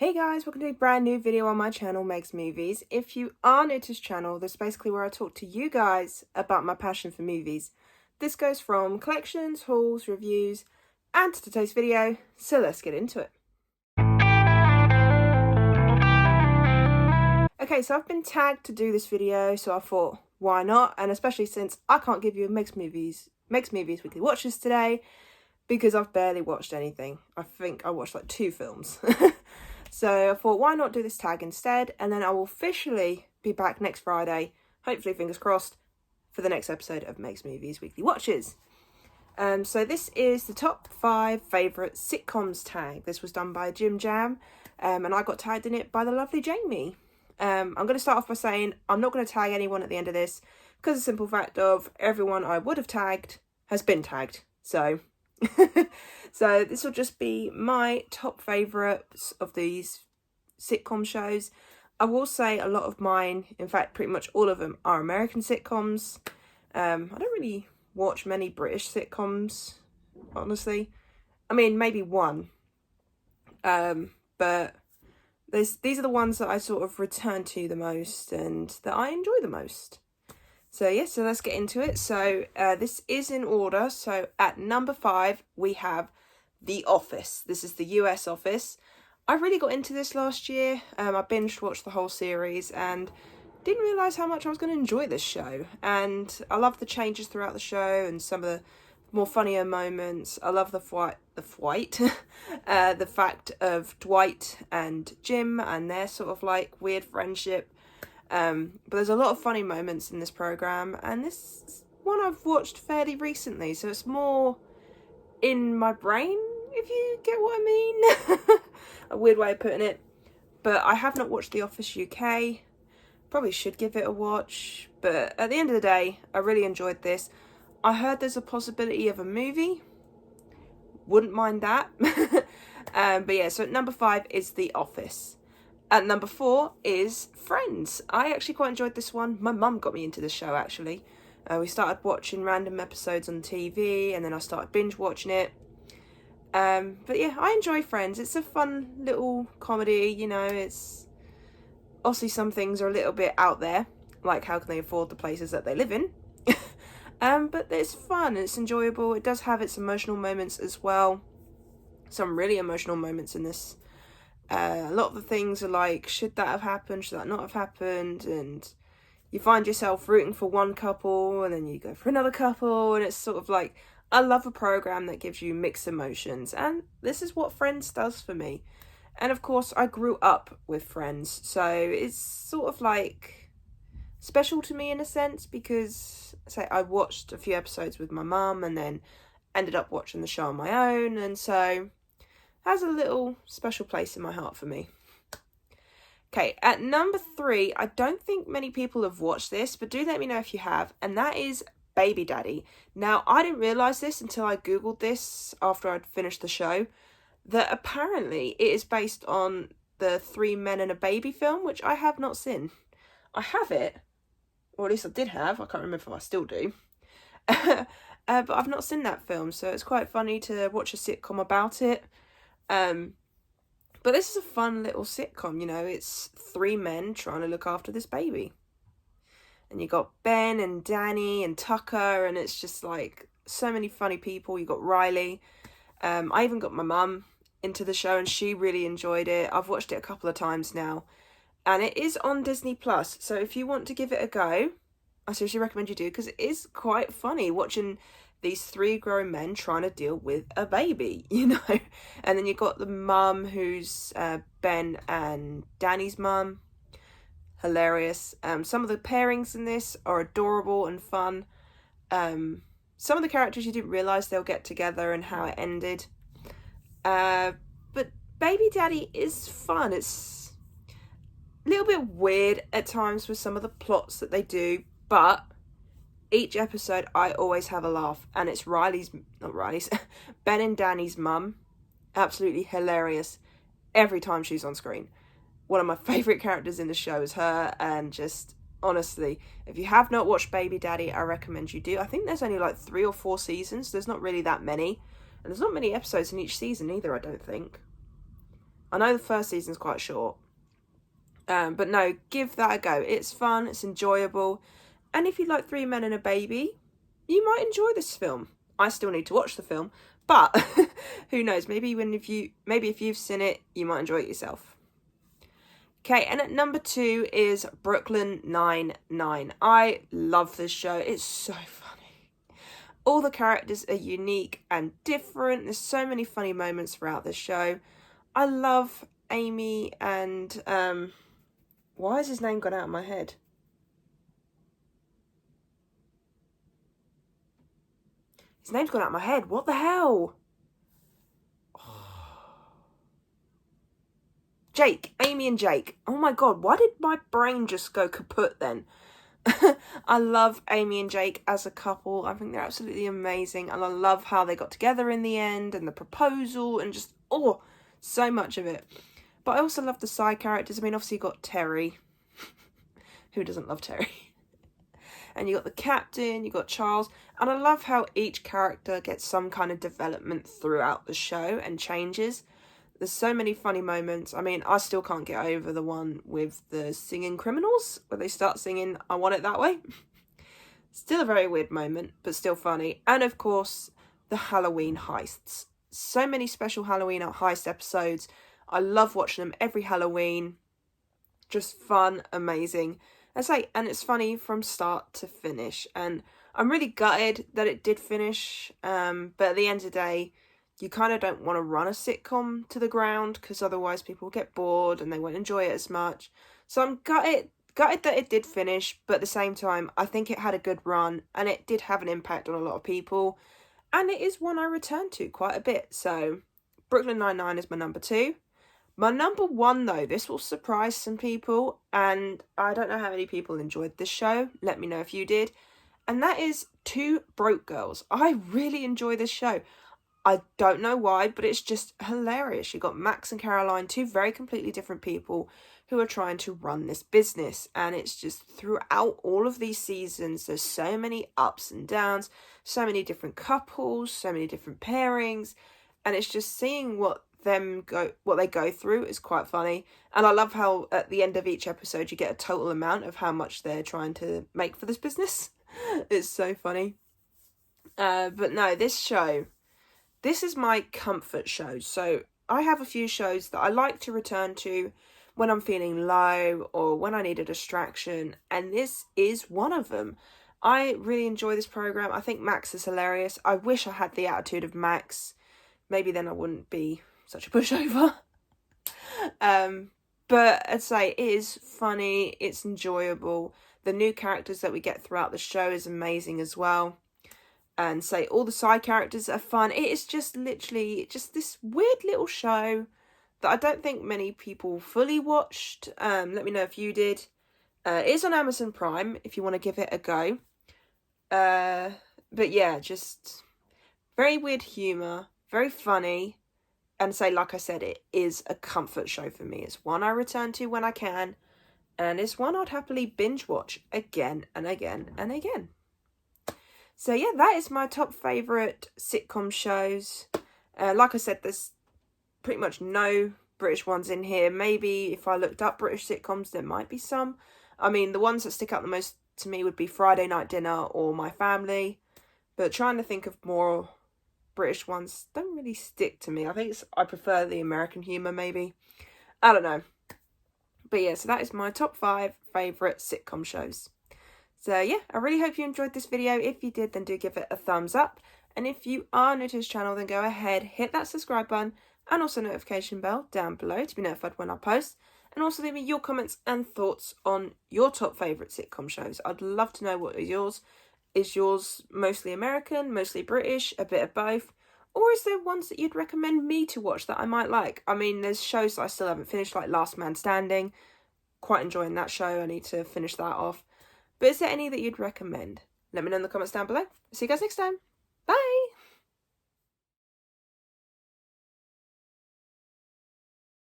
Hey guys, welcome to a brand new video on my channel, Meg's Movies. If you are new to this channel, this is basically where I talk to you guys about my passion for movies. This goes from collections, hauls, reviews, and to today's video, so let's get into it. Okay, so I've been tagged to do this video, so I thought, why not? And especially since I can't give you Meg's Movies weekly watches today, because I've barely watched anything. I think I watched like 2 films. So I thought, why not do this tag instead? And then I will officially be back next Friday, hopefully, fingers crossed, for the next episode of Meg's Movies Weekly Watches. So this is the top 5 favourite sitcoms tag. This was done by Jim Jam, and I got tagged in it by the lovely Jamie. I'm going to start off by saying I'm not going to tag anyone at the end of this, because the simple fact of everyone I would have tagged has been tagged. So... So this will just be my top favourites of these sitcom shows. I will say a lot of mine, in fact pretty much all of them, are American sitcoms. I don't really watch many British sitcoms, honestly. I mean, maybe one. But these are the ones that I sort of return to the most and that I enjoy the most. So yeah, so let's get into it. So this is in order. So at number 5, we have The Office. This is the US Office. I really got into this last year. I binge watched the whole series and didn't realise how much I was going to enjoy this show. And I love the changes throughout the show and some of the more funnier moments. I love the fact of Dwight and Jim and their sort of like weird friendship. But there's a lot of funny moments in this programme, and this is one I've watched fairly recently, so it's more in my brain, if you get what I mean. A weird way of putting it. But I have not watched The Office UK. Probably should give it a watch, but at the end of the day, I really enjoyed this. I heard there's a possibility of a movie. Wouldn't mind that. But yeah, so at number 5 is The Office. At number 4 is Friends. I actually quite enjoyed this one. My mum got me into this show, actually. We started watching random episodes on TV, and then I started binge watching it. But yeah, I enjoy Friends. It's a fun little comedy, you know. It's obviously some things are a little bit out there, like how can they afford the places that they live in. But it's fun, it's enjoyable. It does have its emotional moments as well. Some really emotional moments in this. A lot of the things are like, should that have happened? Should that not have happened? And you find yourself rooting for one couple and then you go for another couple. And it's sort of like, I love a program that gives you mixed emotions. And this is what Friends does for me. And of course, I grew up with Friends. So it's sort of like special to me in a sense because, say, I watched a few episodes with my mum and then ended up watching the show on my own. And so... has a little special place in my heart for me. Okay, at number 3, I don't think many people have watched this, but do let me know if you have, and that is Baby Daddy. Now, I didn't realise this until I googled this after I'd finished the show, that apparently it is based on the 3 Men and a Baby film, which I have not seen. I have it, or at least I did have, I can't remember if I still do. But I've not seen that film, so it's quite funny to watch a sitcom about it. But this is a fun little sitcom, you know, it's 3 men trying to look after this baby. And you got Ben and Danny and Tucker, and it's just like so many funny people. You got Riley. I even got my mum into the show and she really enjoyed it. I've watched it a couple of times now. And it is on Disney+. So if you want to give it a go, I seriously recommend you do, because it is quite funny watching these 3 grown men trying to deal with a baby, you know. And then you got the mum who's Ben and Danny's mum. Hilarious. Some of the pairings in this are adorable and fun. Some of the characters you didn't realise they'll get together and how it ended. But Baby Daddy is fun. It's a little bit weird at times with some of the plots that they do, but each episode I always have a laugh, and it's Ben and Danny's mum. Absolutely hilarious every time she's on screen. One of my favourite characters in the show is her, and just honestly, if you have not watched Baby Daddy, I recommend you do. I think there's only like 3 or 4 seasons, there's not really that many, and there's not many episodes in each season either, I don't think. I know the first season's quite short. But no, give that a go. It's fun, it's enjoyable. And if you like Three Men and a Baby, you might enjoy this film. I still need to watch the film, but who knows? Maybe if you've seen it, you might enjoy it yourself. Okay, and at number 2 is Brooklyn Nine-Nine. I love this show. It's so funny. All the characters are unique and different. There's so many funny moments throughout this show. I love Amy and why has his name gone out of my head? His name's gone out of my head. What the hell? Jake. Amy and Jake. Oh my god, why did my brain just go kaput then? I love Amy and Jake as a couple. I think they're absolutely amazing. And I love how they got together in the end and the proposal and just, so much of it. But I also love the side characters. I mean, obviously you got Terry. Who doesn't love Terry? And you got the captain, you got Charles. And I love how each character gets some kind of development throughout the show and changes. There's so many funny moments. I mean, I still can't get over the one with the singing criminals, where they start singing I Want It That Way. Still a very weird moment, but still funny. And of course, the Halloween heists. So many special Halloween heist episodes. I love watching them every Halloween. Just fun, amazing. And it's funny from start to finish. And I'm really gutted that it did finish. But at the end of the day, you kind of don't want to run a sitcom to the ground because otherwise people will get bored and they won't enjoy it as much. So I'm gutted that it did finish, but at the same time, I think it had a good run and it did have an impact on a lot of people. And it is one I return to quite a bit. So Brooklyn Nine-Nine is my number 2. My number 1, though, this will surprise some people, and I don't know how many people enjoyed this show. Let me know if you did. And that is Two Broke Girls. I really enjoy this show. I don't know why, but it's just hilarious. You got Max and Caroline, 2 very completely different people who are trying to run this business. And it's just throughout all of these seasons, there's so many ups and downs, so many different couples, so many different pairings. And it's just seeing what they go through is quite funny. And I love how at the end of each episode, you get a total amount of how much they're trying to make for this business. It's so funny. But no, this is my comfort show. So I have a few shows that I like to return to when I'm feeling low or when I need a distraction. And this is one of them. I really enjoy this program. I think Max is hilarious. I wish I had the attitude of Max. Maybe then I wouldn't be such a pushover. But I'd say it is funny. It's enjoyable. The new characters that we get throughout the show is amazing as well. And say all the side characters are fun. It is just literally just this weird little show that I don't think many people fully watched. Let me know if you did. It is on Amazon Prime if you want to give it a go. But yeah, just very weird humour, very funny. And say, like I said, it is a comfort show for me. It's one I return to when I can. And it's one I'd happily binge watch again and again and again. So yeah, that is my top favourite sitcom shows. Like I said, there's pretty much no British ones in here. Maybe if I looked up British sitcoms, there might be some. I mean, the ones that stick out the most to me would be Friday Night Dinner or My Family. But trying to think of more British ones don't really stick to me. I prefer the American humour, maybe. I don't know. But yeah, so that is my top 5 favourite sitcom shows. So yeah, I really hope you enjoyed this video. If you did, then do give it a thumbs up. And if you are new to this channel, then go ahead, hit that subscribe button and also notification bell down below to be notified when I post. And also leave me your comments and thoughts on your top favourite sitcom shows. I'd love to know what is yours. Is yours mostly American, mostly British, a bit of both? Or is there ones that you'd recommend me to watch that I might like? I mean, there's shows that I still haven't finished, like Last Man Standing. Quite enjoying that show. I need to finish that off. But is there any that you'd recommend? Let me know in the comments down below. See you guys next time.